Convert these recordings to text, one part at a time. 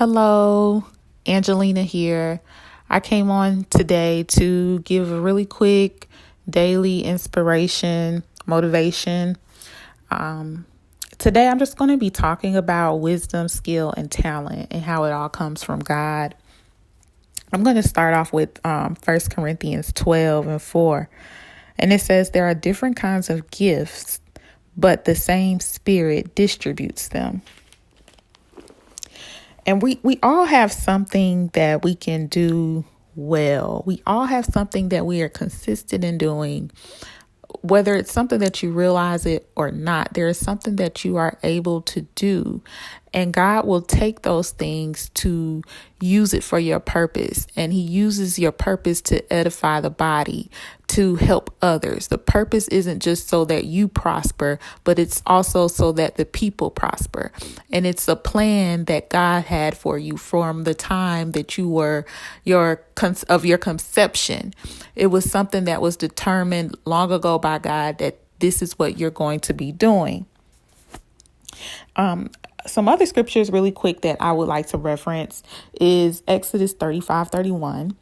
Hello, Angelina here. I came on today to give a really quick daily inspiration, motivation. Um, Today, I'm just going to be talking about wisdom, skill, and talent and how it all comes from God. I'm going to start off with 1 Corinthians 12:4. And it says there are different kinds of gifts, but the same Spirit distributes them. And we all have something that we can do well. We all have something that we are consistent in doing. Whether it's something that you realize it or not, there is something that you are able to do. And God will take those things to use it for your purpose. And He uses your purpose to edify the body, to help others. The purpose isn't just so that you prosper, but it's also so that the people prosper. And it's a plan that God had for you from the time that you were your conception. It was something that was determined long ago by God that this is what you're going to be doing. Some other scriptures really quick that I would like to reference is Exodus 35:31.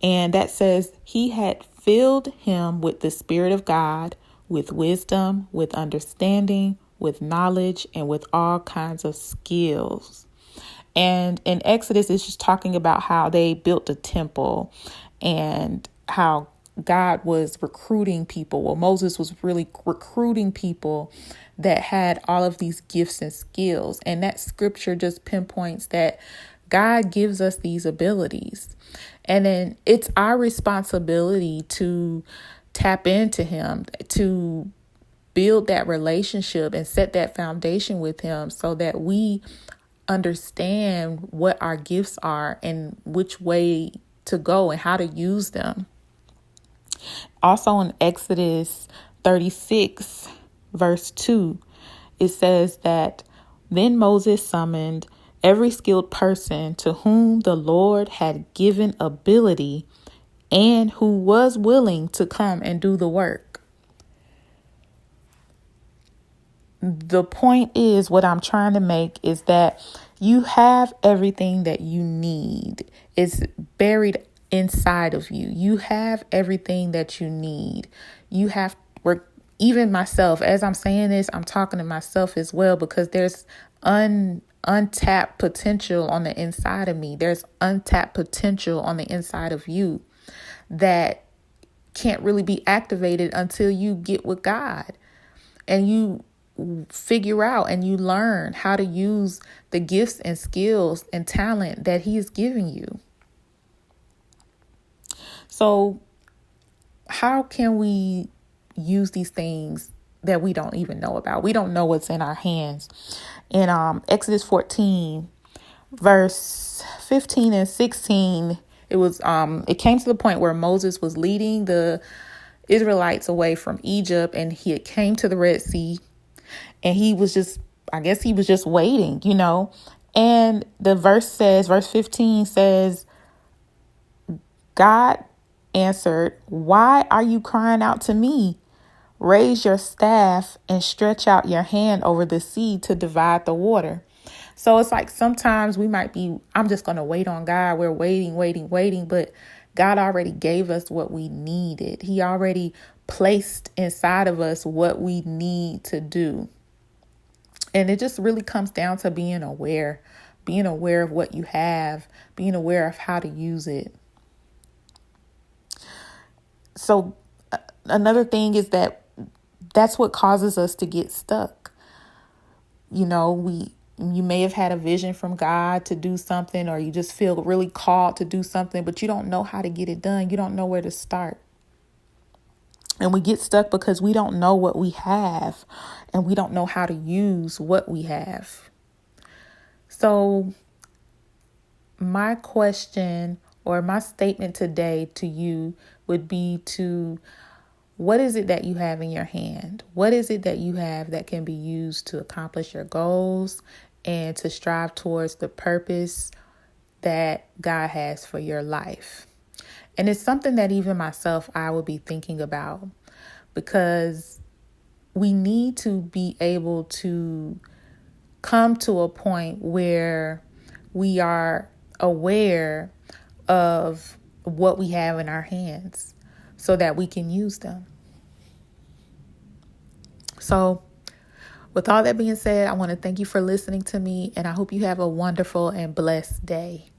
And that says, He had filled him with the Spirit of God, with wisdom, with understanding, with knowledge, and with all kinds of skills. And in Exodus, it's just talking about how they built a temple and how God was recruiting people. Well, Moses was really recruiting people that had all of these gifts and skills. And that scripture just pinpoints that God gives us these abilities. And then it's our responsibility to tap into Him, to build that relationship and set that foundation with Him so that we understand what our gifts are and which way to go and how to use them. Also in Exodus 36, verse 2, it says that then Moses summoned every skilled person to whom the Lord had given ability and who was willing to come and do the work. The point is, what I'm trying to make is that you have everything that you need. It's buried inside of you. You have everything that you need. You have, even myself, as I'm saying this, I'm talking to myself as well, because there's untapped potential on the inside of me. There's untapped potential on the inside of you that can't really be activated until you get with God and you figure out and you learn how to use the gifts and skills and talent that He is giving you. So how can we use these things that we don't even know about? We don't know what's in our hands. In Exodus 14, verse 15 and 16, it came to the point where Moses was leading the Israelites away from Egypt, and he came to the Red Sea, and he was just waiting, And verse 15 says, God answered, "Why are you crying out to me? Raise your staff and stretch out your hand over the sea to divide the water." So it's like sometimes we might be, I'm just going to wait on God. We're waiting. But God already gave us what we needed. He already placed inside of us what we need to do. And it just really comes down to being aware of what you have, being aware of how to use it. So another thing is that's what causes us to get stuck. You may have had a vision from God to do something, or you just feel really called to do something, but you don't know how to get it done. You don't know where to start. And we get stuck because we don't know what we have and we don't know how to use what we have. So my question or my statement today to you would be what is it that you have in your hand? What is it that you have that can be used to accomplish your goals and to strive towards the purpose that God has for your life? And it's something that even myself, I would be thinking about, because we need to be able to come to a point where we are aware of what we have in our hands so that we can use them. So with all that being said, I want to thank you for listening to me, and I hope you have a wonderful and blessed day.